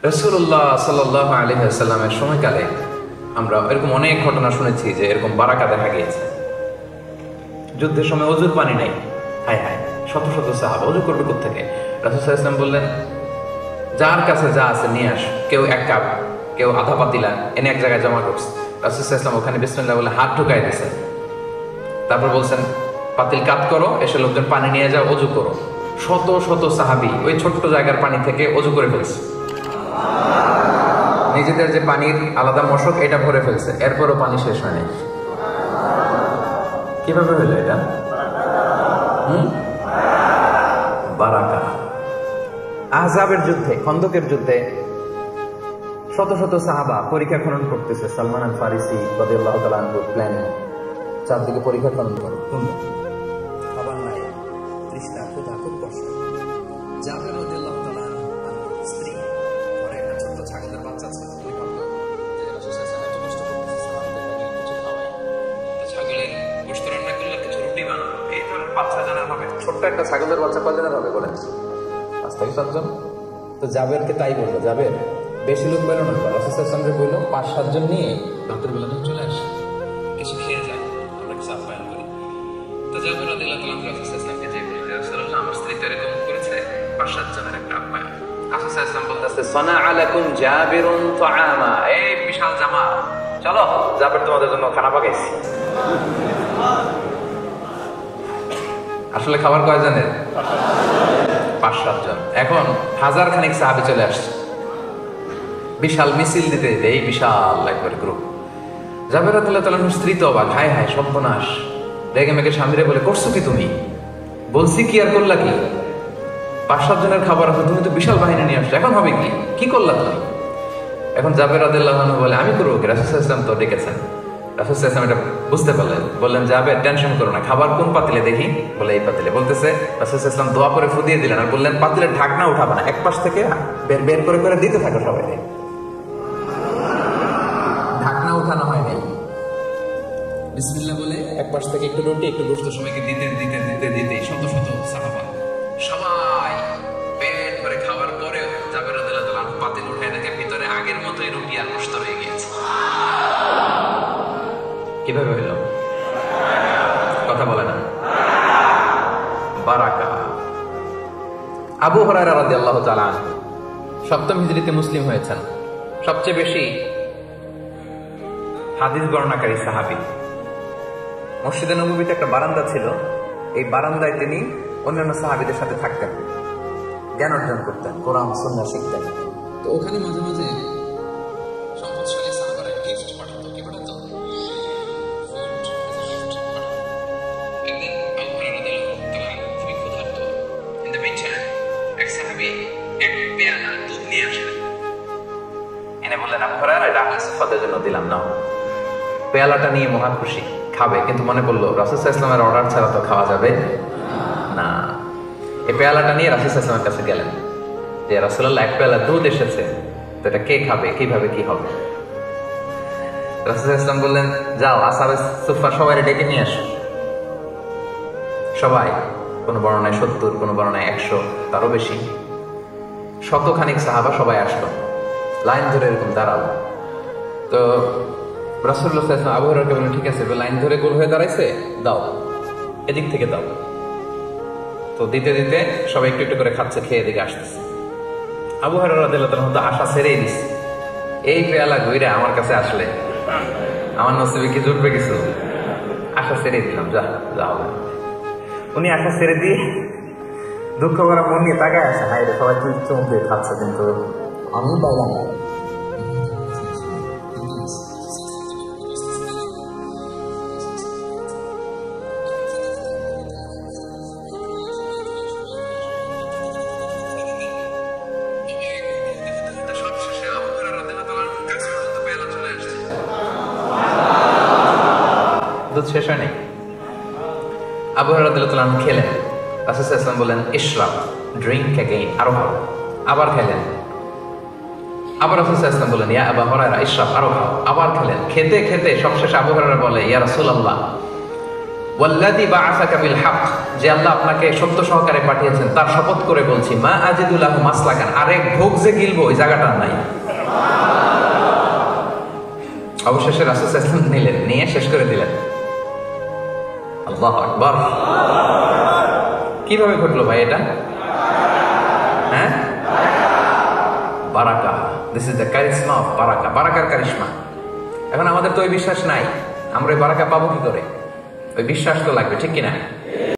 রাসূলুল্লাহ সাল্লাল্লাহু আলাইহি ওয়াসাল্লামের সময়কালে আমরা এরকম অনেক ঘটনা শুনেছি যে এরকম বারাকা দেখা গিয়েছে। যুদ্ধের সময় অজুর পানি নেই, হায় হায়, শত শত সাহাবা অজু করবে কোত্থেকে? রাসূল সাল্লাল্লাহু আলাইহি ওয়াসাল্লাম বললেন, যার কাছে যা আছে নিয়ে আস। কেউ এক কাপ, কেউ আধা পাতিলা এনে এক জায়গায় জমা করছে। রাসূল সাল্লাল্লাহু আলাইহি ওয়াসাল্লাম ওখানে বিসমিল্লাহ বলে হাত ঢুকাই দিয়েছেন। তারপর বলছেন, পাতিল কাত করো, এসে লোকজন পানি নিয়ে যাও, অজু করো। শত শত সাহাবী ওই ছোট্ট জায়গার পানি থেকে অজু করে ফেলছে। নিজেদের যে পানির আলাদা মশক এটা ভরে ফেলছে, এরপরও পানি শেষ হয়নি। কিভাবে হইলো এটা? বারাকা। আহজাবের যুদ্ধে, খন্দকের যুদ্ধে শত শত সাহাবা পরীক্ষা খনন করতেছে। সালমান আল ফারিসি রাদিয়াল্লাহু তাআলা আনহুর প্ল্যানে চারদিকে পরীক্ষা খনন করে, খাবার নাই, তৃষ্ণা, ক্ষুধা, খুব কষ্ট। জাবের রাদিয়াল্লাহু তাআলা আনহুর স্ত্রী ঘরে একটা ছোট্ট ছাগলের বাচ্চা ছিল। তুমি ভাবো যে রাসূল সাল্লাল্লাহু আলাইহি ওয়াসাল্লাম এত কষ্ট করতেছে, সাহাবাদের লাগে কিছু খাওয়াই, তো ছাগলের গোশত রান্না করলে কিছু রুটি বানাবো। এই ধরনের 5-6 জনের হবে। ছোট্ট একটা ছাগলের বাচ্চা কয়জনের হবে বলেন? 5 থেকে 7 জন। তো জাবেরকে তাই বললো, জাবের বেশি লোক বেরো না, রাসূল সাল্লাল্লাহু আলাইহি ওয়াসাল্লাম বললো 5-7 জন নিয়ে রাতের বেলা চলে আসে, কিছু খেয়ে যায়, আমরা কিছু আপ্যায়ন করি। তো জাবের রাদিয়াল্লাহু তাআলা রাসূল সাল্লাল্লাহু আলাইহি ওয়াসাল্লামকে যে বললেন, ইয়া রাসূলুল্লাহ, আমার স্ত্রী তো এরকম করেছে, 5-7 জনের একটা আপ্যায়ন। রাসূল সাল্লাল্লাহু আলাইহি ওয়াসাল্লাম বলতেছে, সানাআ লাকুম জাবিরুন তুআমা, এই বিশাল জামা, চলো জাবের তোমাদের জন্য খানা পাকাইছি। আসলে খাবার কয়জনের? 5-7 জন। এখন 1000 খানিক সাহাবী চলে আসছে, বিশাল মিছিল দিতে দিতে এই বিশাল একবার গ্রুপ। জাবের রাদিয়াল্লাহু তাআলার স্ত্রী তো অবাক, হায় হায় সর্বনাশ, রেগে মেগে স্বামীরে বলে, করছো কি তুমি? বলছি কি আর করলা কি? 5-7 জনের খাবার আছে, তুমি তো বিশাল বাহিনী নিয়ে আসছো, এখন হবে কি? কি করলা তুমি? এখন জাবের রাদিয়াল্লাহু আনহু বলে, আমি করবো কি? রাসূল সাল্লাল্লাহু আলাইহি ওয়াসাল্লাম তো ডেকেছেন। রাসূল সাল্লাল্লাহু আলাইহি ওয়াসাল্লাম এটা বুঝতে পারলেন, বললেন, জাবের টেনশন করো না, খাবার কোন পাতিলে দেখি? বলে এই পাতিলে। বলতেছে, রাসূল সাল্লাল্লাহু আলাইহি ওয়াসাল্লাম দোয়া করে ফুদিয়ে দিলেন আর বললেন, পাতিলের ঢাকনা উঠাবে না, এক পাশ থেকে বের বের করে করে দিতে থাকো সবাই। ঢাকনা উঠানো হয় নাই, বিসমিল্লাহ বলে এক পাশ থেকে একটু রুটি একটু গোশত সবাইকে দিতে দিতে দিতে দিতে শত শত সাহাবা সবাই পেট ভরে খাওয়ার পরেও জাবের রাদিয়াল্লাহু তাআলা পাতিল উঠায় দেখে ভিতরে আগের মতোই রুটি আর গোশত রয়ে গিয়েছে। কিভাবে হইল? কথা বলে না। বারাকা। আবু হুরায়রা রাদিয়াল্লাহু তাআলা আনহু 7ম হিজরিতে মুসলিম হয়েছেন, সবচেয়ে বেশি হাদিস বর্ণনাকারী সাহাবী। মসজিদে নববীতে একটা বারান্দা ছিল, এই বারান্দায় তিনি অন্যান্য সাহাবীদের সাথে থাকতেন, জ্ঞান অর্জন করতেন, কোরআন সুন্নাহ শিখতেন। তো ওখানে মাঝে মাঝে সম্পদশালী সাহাবারা গিফট পাঠাতো। কি পাঠাতো? একদিন আবু হুরায়রা রাদিয়াল্লাহু তাআলা খুবই ক্ষুধার্ত। ইন দ্য মিনটাইম এক সাহাবী এক পেয়ালা দুধ নিয়ে আসলেন, এনে বললেন, আবু হুরায়রা, এটা আপনার সুফাদের জন্য দিলাম, নাও। পেয়ালাটা নিয়ে মহা খুশি, খাবে, কিন্তু মনে পড়লো রাসূল সাল্লাল্লাহু আলাইহি ওয়াসাল্লামের অর্ডার ছাড়া তো খাওয়া যাবে না। এই পেয়ালাটা নিয়ে রাসূল সাল্লাল্লাহু আলাইহি ওয়াসাল্লামের কাছে গেলেন যে, রাসূলুল্লাহ, এক পেয়ালা দুধ এসেছে, তো এটা কে খাবে, কিভাবে কি হবে? রাসূল সাল্লাল্লাহু আলাইহি ওয়াসাল্লাম বললেন, যাও আসহাবে সুফফা সবাই ডেকে নিয়ে আসো। সবাই, কোনো বর্ণনায় 70, কোনো বর্ণনায় 100, তারও বেশি, শতখানিক সাহাবা সবাই আসলো, লাইন ধরে এরকম দাঁড়ালো। তো রাসূলুল্লাহ সাল্লাল্লাহু আলাইহি ওয়াসাল্লাম আবু হুরায়রাকে বললেন, ঠিক আছে, লাইন ধরে গোল হয়ে দাঁড়াইছে, দাও, এদিক থেকে দাও। তো দিতে দিতে সবাই একটু একটু করে খাচ্ছে, খেয়ে এদিকে আসতেছে। আবু হুরায়রা রাদিয়াল্লাহু তাআলা তো আশা ছেড়েই দিছে, এই পেয়ালা ঘুরে আমার কাছে আসলে আমার নসিবে কি জুটবে কিছু? আশা ছেড়ে দিলাম, যা যা হবে। উনি আশা ছেড়ে দিয়ে দুঃখ করা মন নিয়ে তাকায় আসে, হায় রে, সবাই কি চমক দিয়ে খাচ্ছে, কিন্তু আমি পাইলাম না। দুধ শেষ হয়নি। আবু হুরায়রা রাদিয়াল্লাহু তাআলা আনহু খেলেন। রাসূল সাল্লাল্লাহু আলাইহি ওয়াসাল্লাম বললেন, ইশরাব, ড্রিঙ্ক অ্যাগেইন, আরো খাও। আবার খেলেন। আবার রাসূল সাল্লাল্লাহু আলাইহি ওয়াসাল্লাম বললেন, ইয়া আবু হুরায়রা, ইশরাব, আরো খাও। আবার খেলেন। খেতে খেতে সবশেষে আবু হুরায়রা বলে, ইয়া রাসূলুল্লাহ, ওয়াল্লাযী বা'আসাকা বিল হক, যে আল্লাহ আপনাকে সত্য সহকারে পাঠিয়েছেন তার শপথ করে বলছি, মা আজিদু লাহু মাসলাকান, আরেক ঢোক যে গিলবো ওই জায়গাটা নাই। অবশেষে রাসূল সাল্লাল্লাহু আলাইহি ওয়াসাল্লাম নিলেন, নিয়ে শেষ করে দিলেন। আল্লাহু আকবার। কিভাবে ঘটলো ভাই এটা? হ্যাঁ, Baraka. This is the charisma of Baraka, বারাকার কারিশমা। এখন আমাদের তো ওই বিশ্বাস নাই, আমরা ওই বারাকা পাবো কি করে? ওই বিশ্বাস তো লাগবে, ঠিক কিনা?